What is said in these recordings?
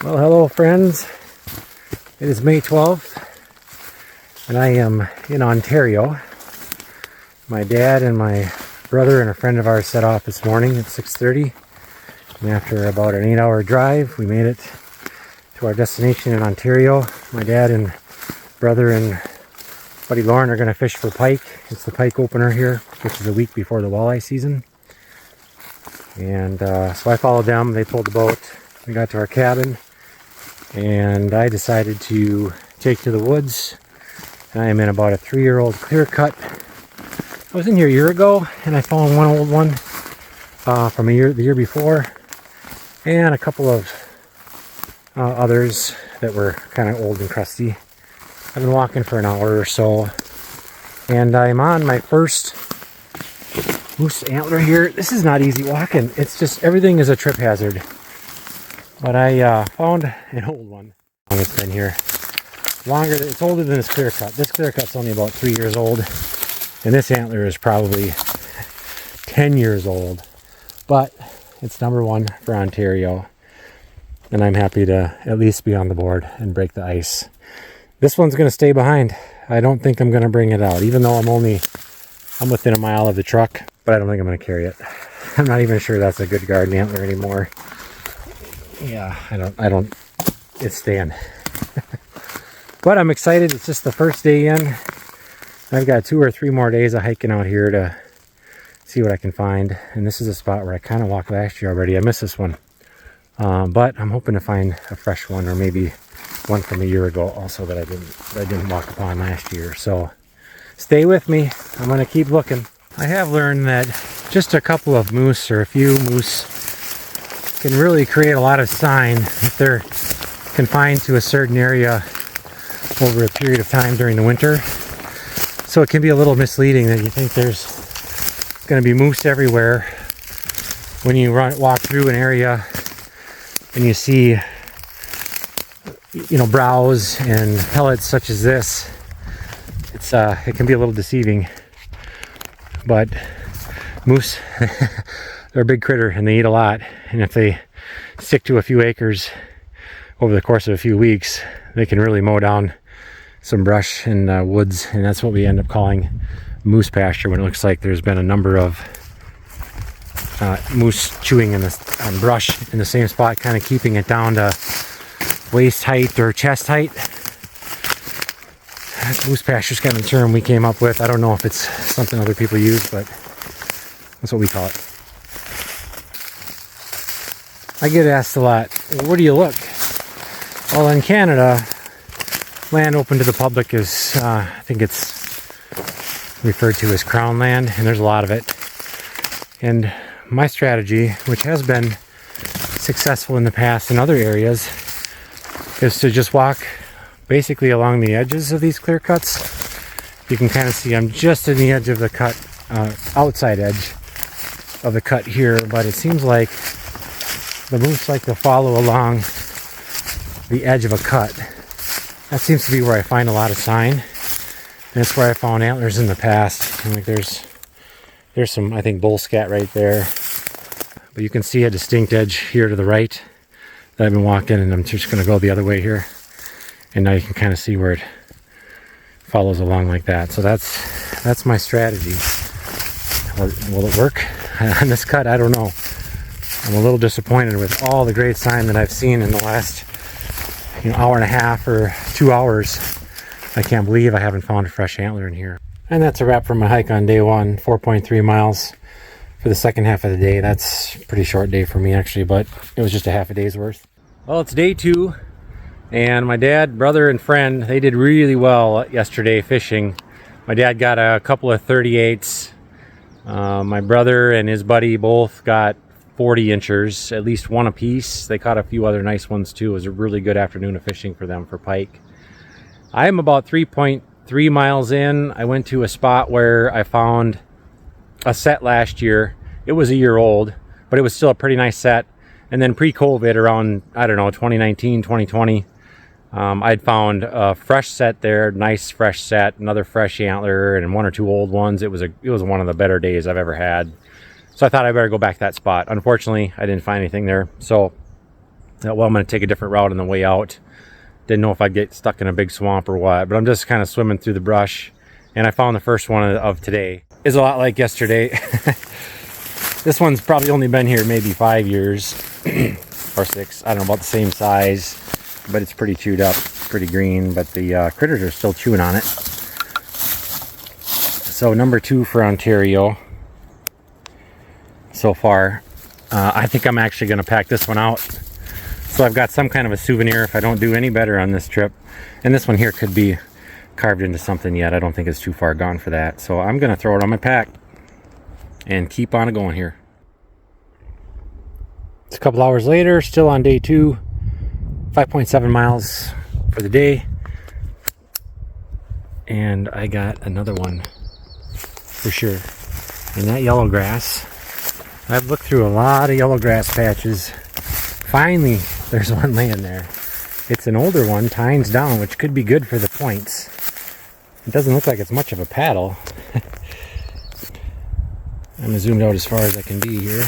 Well, hello friends. It is May 12th and I am in Ontario. My dad and my brother and a friend of ours set off this morning at 6:30, and after about an 8-hour drive we made it to our destination in Ontario. My dad and brother and buddy Lauren are going to fish for pike. It's the pike opener here, which is a week before the walleye season. And so I followed them. They pulled the boat. We got to our cabin and I decided to take to the woods. I am in about a 3-year-old clear cut. I was in here a year ago and I found one old one from the year before, and a couple of others that were kind of old and crusty. I've been walking for an hour or so and I'm on my first moose antler here. This is not easy walking. It's just, everything is a trip hazard. But I found an old one. It's been here longer. It's older than this clear cut. This clear cut's only about 3 years old, and this antler is probably 10 years old. But it's #1 for Ontario, and I'm happy to at least be on the board and break the ice. This one's going to stay behind. I don't think I'm going to bring it out, even though I'm within a mile of the truck, but I don't think I'm going to carry it. I'm not even sure that's a good garden antler anymore. Yeah, I don't, it's staying. But I'm excited. It's just the first day in. I've got 2 or 3 more days of hiking out here to see what I can find. And this is a spot where I kind of walked last year already. I missed this one. But I'm hoping to find a fresh one, or maybe one from a year ago also that I didn't walk upon last year. So stay with me. I'm going to keep looking. I have learned that just a couple of moose, or a few moose, can really create a lot of sign if they're confined to a certain area over a period of time during the winter. So it can be a little misleading that you think there's going to be moose everywhere when you walk through an area and you see, browse and pellets such as this. It can be a little deceiving. But moose, they're a big critter and they eat a lot, and if they stick to a few acres over the course of a few weeks, they can really mow down some brush and woods, and that's what we end up calling moose pasture, when it looks like there's been a number of moose chewing on brush in the same spot, kind of keeping it down to waist height or chest height. Moose pasture is kind of a term we came up with. I don't know if it's something other people use, but that's what we call it. I get asked a lot, where do you look? Well, in Canada, land open to the public is, I think it's referred to as crown land, and there's a lot of it. And my strategy, which has been successful in the past in other areas, is to just walk basically along the edges of these clear cuts. You can kind of see I'm just in the edge of the cut, outside edge of the cut here, but it seems like the moose like to follow along the edge of a cut. That seems to be where I find a lot of sign, and it's where I found antlers in the past. And like there's some, I think, bull scat right there, but you can see a distinct edge here to the right that I've been walking, and I'm just going to go the other way here. And now you can kind of see where it follows along like that. So that's my strategy. Will it work on this cut? I don't know. I'm a little disappointed with all the great sign that I've seen in the last hour and a half or 2 hours. I can't believe I haven't found a fresh antler in here. And that's a wrap for my hike on day 1, 4.3 miles for the second half of the day. That's a pretty short day for me actually, but it was just a half a day's worth. Well, it's day 2. And my dad, brother, and friend, they did really well yesterday fishing. My dad got a couple of 38s. My brother and his buddy both got 40 inchers, at least one apiece. They caught a few other nice ones too. It was a really good afternoon of fishing for them for pike. I am about 3.3 miles in. I went to a spot where I found a set last year. It was a year old, but it was still a pretty nice set. And then pre-COVID, around, I don't know, 2019, 2020, I'd found a fresh set there, nice fresh set, another fresh antler, and 1 or 2 old ones. It was one of the better days I've ever had. So I thought I better go back to that spot. Unfortunately, I didn't find anything there. So Well, I'm going to take a different route on the way out. Didn't know if I'd get stuck in a big swamp or what, but I'm just kind of swimming through the brush, and I found the first one of today. It's a lot like yesterday. This one's probably only been here maybe 5 years or 6. I don't know, about the same size, but it's pretty chewed up, pretty green, but the critters are still chewing on it. So number 2 for Ontario so far. I think I'm actually going to pack this one out. So I've got some kind of a souvenir if I don't do any better on this trip. And this one here could be carved into something yet. I don't think it's too far gone for that. So I'm going to throw it on my pack and keep on going here. It's a couple hours later, still on day 2. 5.7 miles for the day. And I got another one for sure. And that yellow grass. I've looked through a lot of yellow grass patches. Finally, there's one laying there. It's an older one, tines down, which could be good for the points. It doesn't look like it's much of a paddle. I'm gonna zoom out as far as I can be here.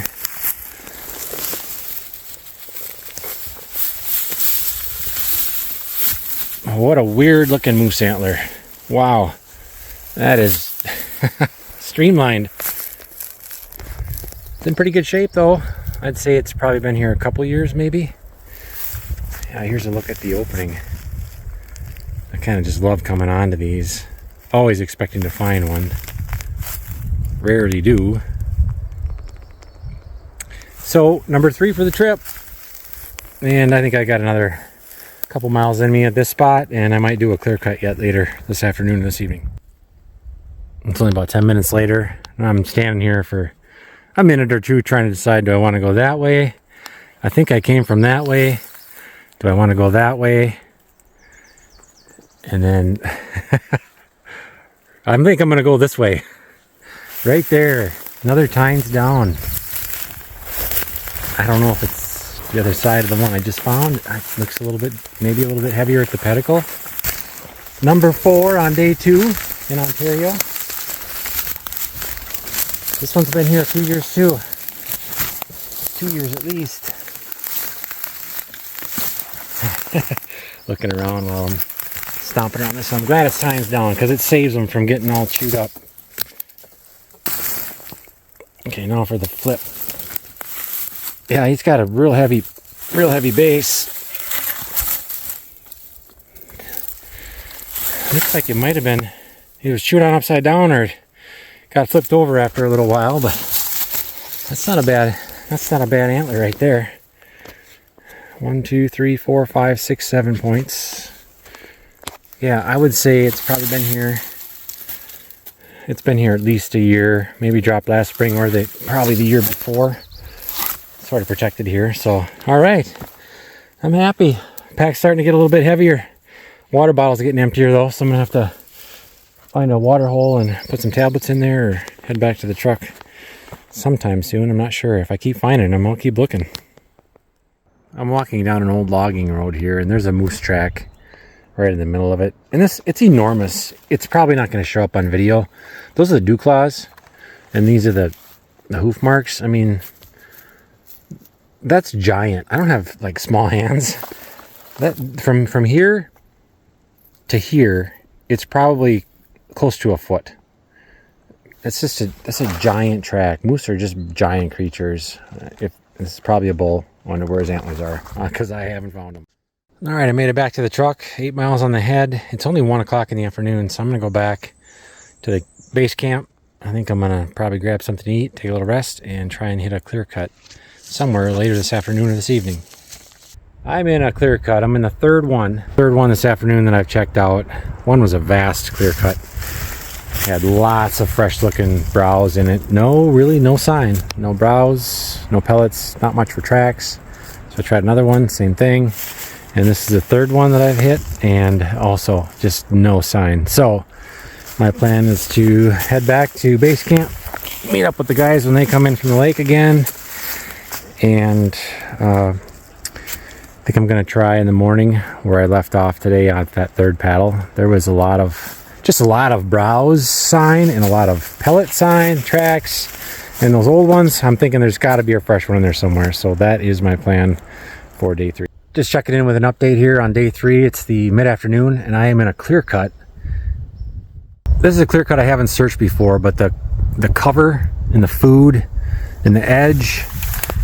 Oh, what a weird looking moose antler. Wow, that is streamlined. It's in pretty good shape though. I'd say it's probably been here a couple years maybe. Yeah, here's a look at the opening. I kind of just love coming on to these. Always expecting to find one. Rarely do. So, number 3 for the trip. And I think I got another couple miles in me at this spot, and I might do a clear cut yet later this afternoon or this evening. It's only about 10 minutes later, and I'm standing here for a minute or two trying to decide, do I want to go that way? I think I came from that way. Do I want to go that way? And then I think I'm going to go this way. Right there. Another tines down. I don't know if it's the other side of the one I just found. It looks a little bit, maybe a little bit heavier at the pedicle. Number 4 on day 2 in Ontario. This one's been here a few years too. 2 years at least. Looking around while I'm stomping around this. I'm glad it's tines down because it saves them from getting all chewed up. Okay, now for the flip. Yeah, he's got a real heavy base. Looks like it might have been, he was chewed on upside down or got flipped over after a little while, but that's not a bad antler right there. 1, 2, 3, 4, 5, 6, 7 points. Yeah, I would say it's probably been here. It's been here at least a year. Maybe dropped last spring or probably the year before. Sort of protected here. So, all right. I'm happy. Pack's starting to get a little bit heavier. Water bottle's getting emptier though, so I'm gonna have to find a water hole and put some tablets in there or head back to the truck sometime soon. I'm not sure. If I keep finding them, I'll keep looking. I'm walking down an old logging road here, and there's a moose track right in the middle of it. And it's enormous. It's probably not going to show up on video. Those are the dew claws, and these are the hoof marks. I mean, that's giant. I don't have like small hands. That from here to here, it's probably close to a foot. That's a giant track. Moose are just giant creatures. If this is probably a bull. I wonder where his antlers are because I haven't found them. All right, I made it back to the truck. 8 miles on the head. It's only 1 o'clock in the afternoon, so I'm gonna go back to the base camp. I think I'm gonna probably grab something to eat, take a little rest, and try and hit a clear cut somewhere later this afternoon or this evening. I'm in a clear cut. I'm in the third one this afternoon that I've checked out. One was a vast clear cut. Had lots of fresh looking browse in it. No sign. No browse, no pellets, not much for tracks. So I tried another one, same thing. And this is the third one that I've hit, and also just no sign. So my plan is to head back to base camp, meet up with the guys when they come in from the lake again, and I think I'm gonna try in the morning where I left off today on that third paddle. There was a lot of browse sign and a lot of pellet sign tracks, and those old ones, I'm thinking there's got to be a fresh one in there somewhere. So that is my plan for day 3. Just checking in with an update here on day 3. It's the mid-afternoon and I am in a clear cut. This is a clear cut I haven't searched before, but the cover and the food and the edge,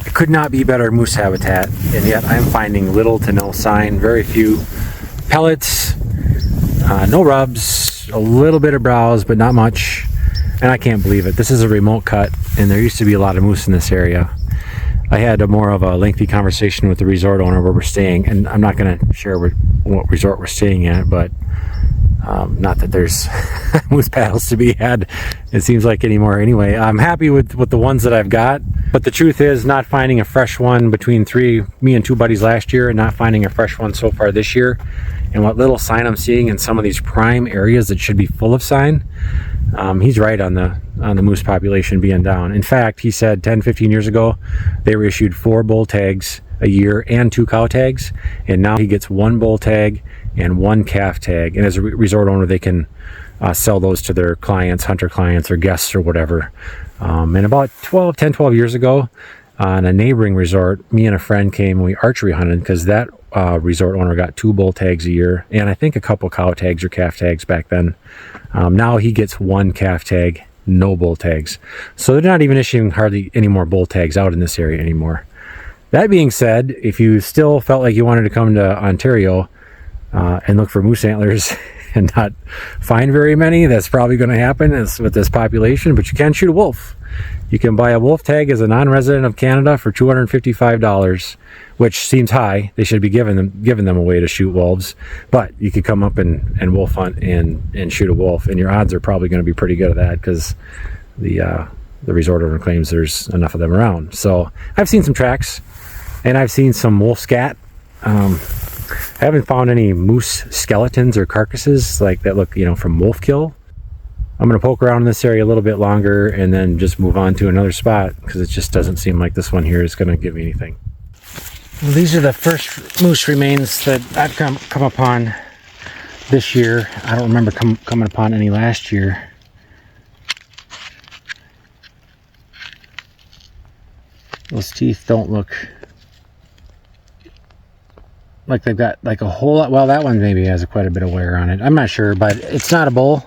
it could not be better moose habitat, and yet I'm finding little to no sign, very few pellets, no rubs, a little bit of browse, but not much, and I can't believe it. This is a remote cut, and there used to be a lot of moose in this area. I had more of a lengthy conversation with the resort owner where we're staying, and I'm not going to share what resort we're staying at, but not that there's moose paddles to be had, it seems like, anymore. Anyway, I'm happy with the ones that I've got, but the truth is, not finding a fresh one between me and 2 buddies last year, and not finding a fresh one so far this year, and what little sign I'm seeing in some of these prime areas that should be full of sign, he's right on the moose population being down. In fact, he said 10-15 years ago they were issued 4 bull tags a year and 2 cow tags, and now he gets 1 bull tag and 1 calf tag, and as a resort owner they can sell those to their clients, hunter clients or guests or whatever. And about 10-12 years ago, on a neighboring resort, me and a friend came and we archery hunted, because that resort owner got 2 bull tags a year and I think a couple cow tags or calf tags back then. Now he gets 1 calf tag, no bull tags. So they're not even issuing hardly any more bull tags out in this area anymore. That being said, if you still felt like you wanted to come to Ontario and look for moose antlers and not find very many, that's probably going to happen with this population, but you can shoot a wolf. You can buy a wolf tag as a non-resident of Canada for $255, which seems high. They should be giving them away to shoot wolves, but you could come up and wolf hunt and shoot a wolf, and your odds are probably going to be pretty good at that, because the resort owner claims there's enough of them around. So I've seen some tracks, and I've seen some wolf scat. I haven't found any moose skeletons or carcasses like that look, from wolf kill. I'm going to poke around in this area a little bit longer and then just move on to another spot, because it just doesn't seem like this one here is going to give me anything. Well, these are the first moose remains that I've come upon this year. I don't remember coming upon any last year. Those teeth don't look like they've got like a whole lot. Well, that one maybe has quite a bit of wear on it. I'm not sure, but it's not a bull.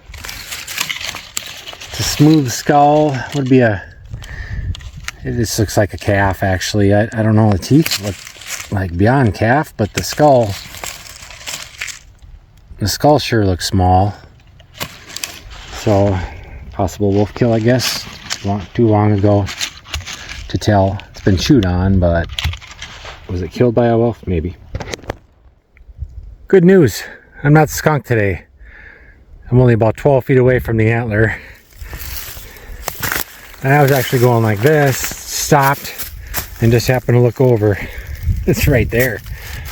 It's a smooth skull. Would be this looks like a calf, actually. I don't know, the teeth look like beyond calf, but the skull sure looks small. So possible wolf kill, I guess. Too long ago to tell. It's been chewed on, but was it killed by a wolf? Maybe. Good news, I'm not skunked today. I'm only about 12 feet away from the antler. And I was actually going like this, stopped, and just happened to look over. It's right there.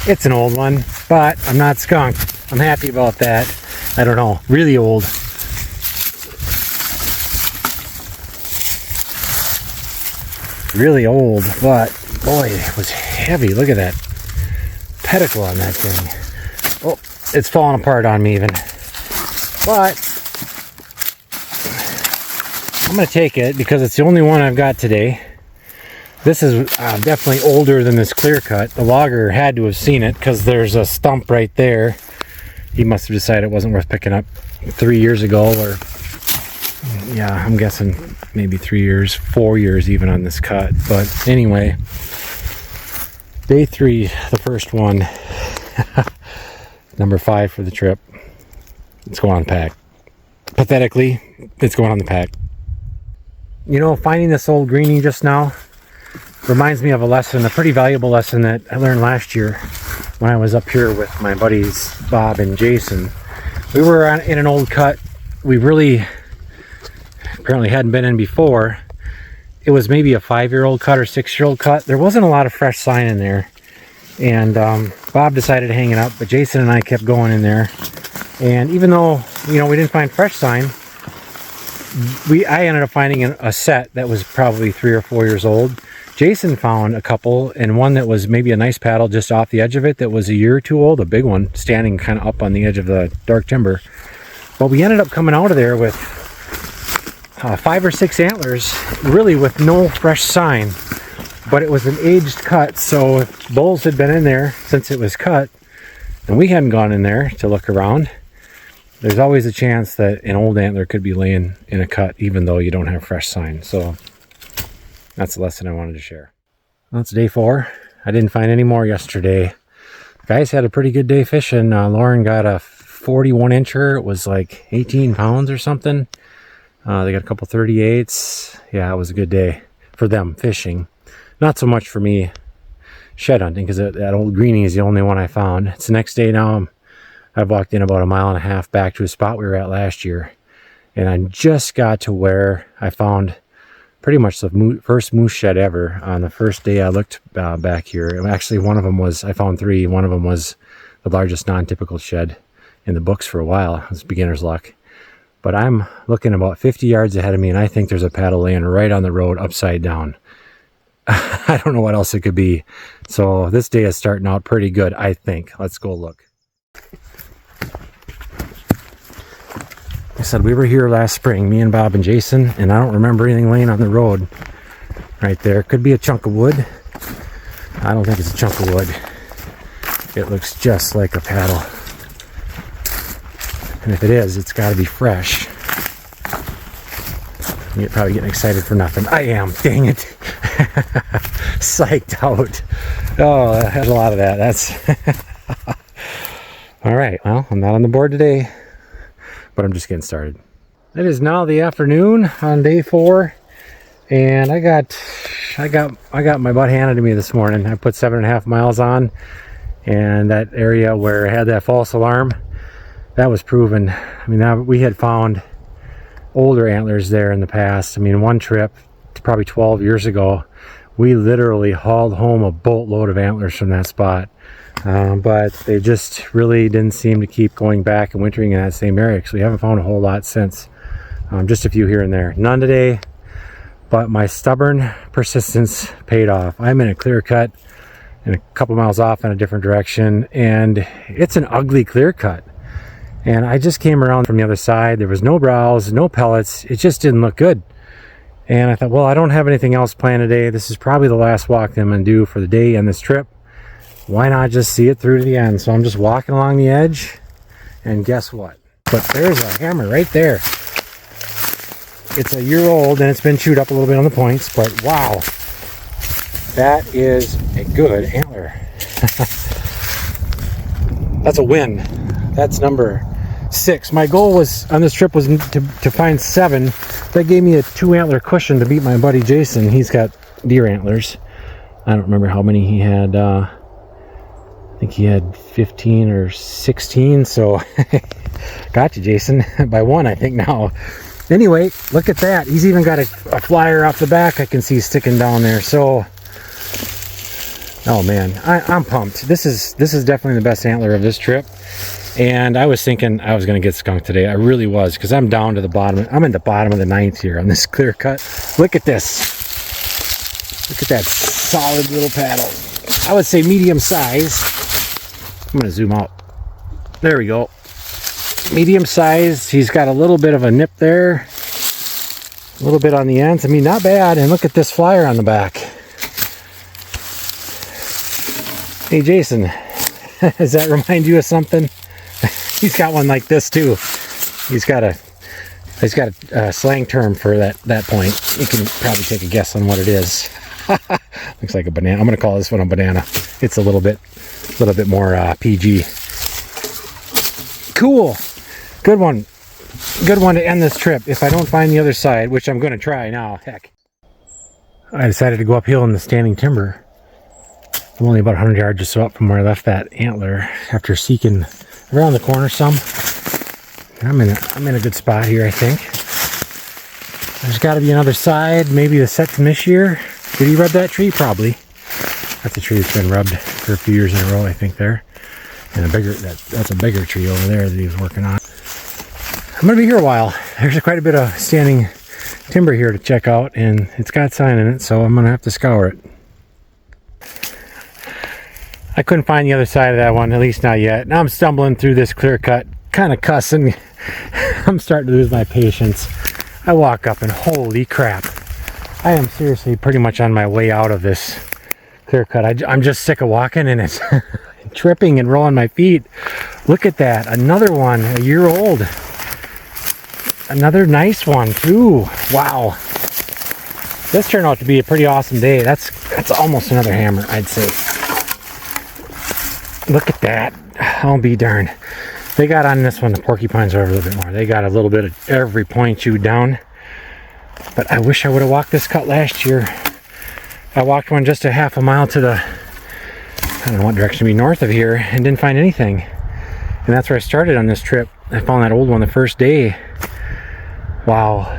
It's an old one, but I'm not skunked. I'm happy about that. I don't know, really old. Really old, but boy, it was heavy. Look at that pedicle on that thing. Oh, it's falling apart on me even. But I'm going to take it because it's the only one I've got today. This is definitely older than this clear cut. The logger had to have seen it because there's a stump right there. He must have decided it wasn't worth picking up 3 years ago, or yeah, I'm guessing maybe 3 years, 4 years even on this cut. But anyway, day 3, the first one. Number 5 for the trip. It's going on the pack. Pathetically, it's going on the pack. Finding this old greenie just now reminds me of a lesson, a pretty valuable lesson that I learned last year when I was up here with my buddies Bob and Jason. We were in an old cut we really apparently hadn't been in before. It was maybe a 5-year-old cut or 6-year-old cut. There wasn't a lot of fresh sign in there. And Bob decided to hang it up, but Jason and I kept going in there. And even though, we didn't find fresh sign, I ended up finding a set that was probably 3 or 4 years old. Jason found a couple, and one that was maybe a nice paddle just off the edge of it that was a year or two old, a big one, standing kind of up on the edge of the dark timber. But we ended up coming out of there with 5 or 6 antlers, really with no fresh sign. but it was an aged cut, so if bulls had been in there since it was cut and we hadn't gone in there to look around, there's always a chance that an old antler could be laying in a cut even though you don't have fresh sign. So that's the lesson I wanted to share. Well, it's day 4. I didn't find any more yesterday. Guys had a pretty good day fishing. Lauren got a 41 incher. It was like 18 pounds or something. They got a couple 38s. Yeah, it was a good day for them fishing. Not so much for me shed hunting, because that old greenie is the only one I found. It's the next day now. I've walked in about a mile and a half back to a spot we were at last year, and I just got to where I found pretty much the first moose shed ever. On the first day I looked back here, actually one of them was, I found 3. One of them was the largest non-typical shed in the books for a while. It was beginner's luck. But I'm looking about 50 yards ahead of me, and I think there's a paddle laying right on the road upside down. I don't know what else it could be. So this day is starting out pretty good, I think. Let's go look. I said we were here last spring, me and Bob and Jason, and I don't remember anything laying on the road right there. Could be a chunk of wood. I don't think it's a chunk of wood. It looks just like a paddle. And if it is, it's got to be fresh. You're probably getting excited for nothing. I am, dang it. Psyched out. Oh, there's a lot of that. That's all right. Well, I'm not on the board today, but I'm just getting started. It is now the afternoon on day 4, and I got my butt handed to me this morning. I put 7.5 miles on, and that area where I had that false alarm, that was proven. I mean, we had found older antlers there in the past. I mean, one trip, probably 12 years ago, we literally hauled home a boatload of antlers from that spot. But they just really didn't seem to keep going back and wintering in that same area, because we haven't found a whole lot since. Just a few here and there. None today, but my stubborn persistence paid off. I'm in a clear cut and a couple miles off in a different direction, and it's an ugly clear cut. And I just came around from the other side. There was no browse, no pellets. It just didn't look good. And I thought, well, I don't have anything else planned today. This is probably the last walk that I'm going to do for the day and this trip. Why not just see it through to the end? So I'm just walking along the edge, and guess what? But there's a hammer right there. It's a year old, and it's been chewed up a little bit on the points, but wow, that is a good antler. That's a win. That's number 6. My goal was on this trip was to find 7. That gave me a 2 antler cushion to beat my buddy Jason. He's got deer antlers. I don't remember how many he had. I think he had 15 or 16. So got you, Jason, by 1, I think now. Anyway, look at that. He's even got a flyer off the back I can see sticking down there. So, oh man, I'm pumped. This is definitely the best antler of this trip. And I was thinking I was going to get skunked today. I really was, because I'm down to the bottom. I'm in the bottom of the 9th here on this clear cut. Look at this. Look at that solid little paddle. I would say medium size. I'm going to zoom out. There we go. Medium size. He's got a little bit of a nip there. A little bit on the ends. I mean, not bad. And look at this flyer on the back. Hey, Jason. Does that remind you of something? He's got one like this too. He's got a slang term for that point. You can probably take a guess on what it is. Looks like a banana. I'm gonna call this one a banana. It's a little bit more PG. Cool. Good one to end this trip. If I don't find the other side, which I'm gonna try now. Heck, I decided to go uphill in the standing timber. I'm only about 100 yards or so up from where I left that antler after seeking around the corner some. I'm in a good spot here, I think. There's got to be another side, maybe the set from this year. Did he rub that tree? Probably. That's a tree that's been rubbed for a few years in a row, I think, there. And that's a bigger tree over there that he was working on. I'm going to be here a while. There's quite a bit of standing timber here to check out, and it's got sign in it, so I'm going to have to scour it. I couldn't find the other side of that one, at least not yet. Now I'm stumbling through this clear cut, kind of cussing. I'm starting to lose my patience. I walk up and holy crap, I am seriously pretty much on my way out of this clear cut. I'm just sick of walking and it's tripping and rolling my feet. Look at that, another one, a year old. Another nice one too. Wow. This turned out to be a pretty awesome day. That's almost another hammer, I'd say. Look at that. I'll be darned. They got on this one, the porcupines are a little bit more. They got a little bit of every point chewed down. But I wish I would have walked this cut last year. I walked one just a half a mile to the, I don't know what direction to be, north of here, and didn't find anything. And that's where I started on this trip. I found that old one the first day. Wow.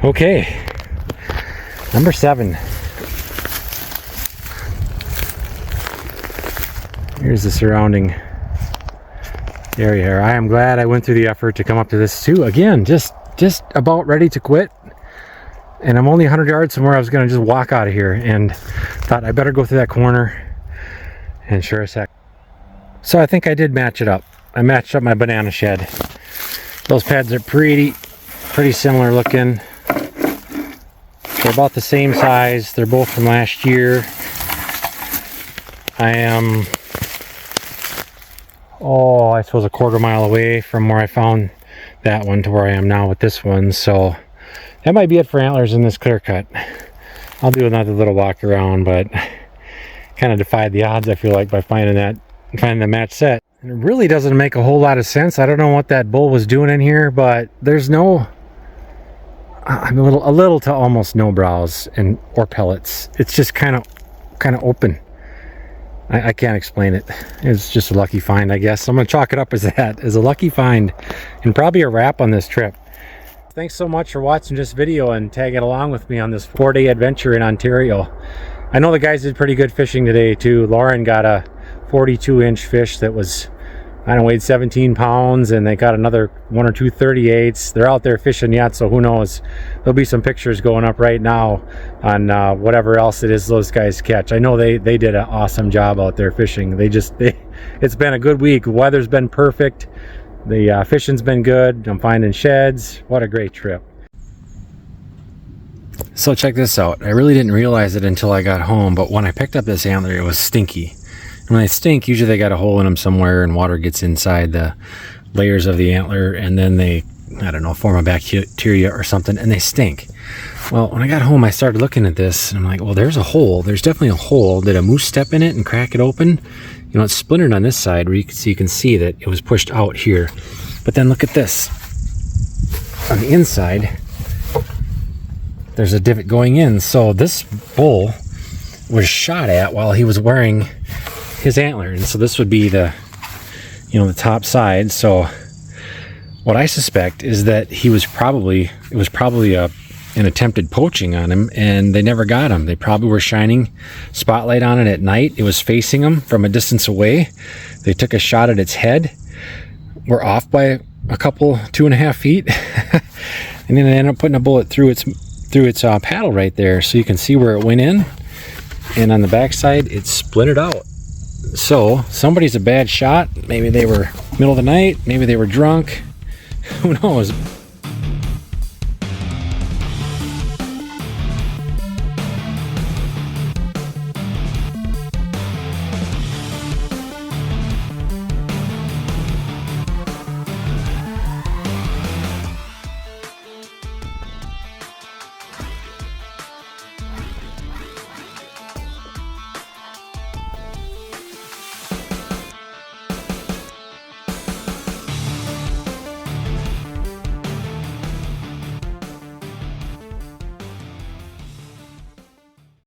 Okay. Number 7. Here's the surrounding area here. I am glad I went through the effort to come up to this too. Again, just about ready to quit. And I'm only 100 yards from where I was going to just walk out of here, and thought I better go through that corner. And sure as heck. So I think I did match it up. I matched up my banana shed. Those pads are pretty similar looking. They're about the same size. They're both from last year. I am, I suppose a quarter mile away from where I found that one to where I am now with this one. So that might be it for antlers in this clear cut. I'll do another little walk around, but kind of defied the odds, I feel like, by finding the match set. And it really doesn't make a whole lot of sense. I don't know what that bull was doing in here, but there's no, I'm a little to almost no brows or pellets. It's just kind of open. I can't explain it. It's just a lucky find, I guess. I'm gonna chalk it up as that, as a lucky find, and probably a wrap on this trip. Thanks so much for watching this video and tagging along with me on this 4-day adventure in Ontario. I know the guys did pretty good fishing today too. Lauren got a 42-inch fish that was, I don't know, weighed 17 pounds, and they got another 1 or 2 38s. They're out there fishing yet, so who knows. There'll be some pictures going up right now on whatever else it is those guys catch. I know they did an awesome job out there fishing. It's been a good week. The weather's been perfect. The fishing's been good. I'm finding sheds. What a great trip. So check this out. I really didn't realize it until I got home, but when I picked up this antler, it was stinky. And when they stink, usually they got a hole in them somewhere and water gets inside the layers of the antler, and then they, I don't know, form a bacteria or something, and they stink. Well, when I got home, I started looking at this, and I'm like, well, there's a hole. There's definitely a hole. Did a moose step in it and crack it open? You know, it's splintered on this side where you can see that it was pushed out here. But then look at this. On the inside, there's a divot going in. So this bull was shot at while he was wearing his antler, and so this would be the, you know, the top side. So what I suspect is that it was probably an attempted poaching on him, and they never got him. They probably were shining spotlight on it at night. It was facing them from a distance away. They took a shot at its head, were off by a couple, 2.5 feet, and then they ended up putting a bullet through its paddle right there, so you can see where it went in, and on the back side it splintered out. So somebody's a bad shot. Maybe they were middle of the night, maybe they were drunk, who knows.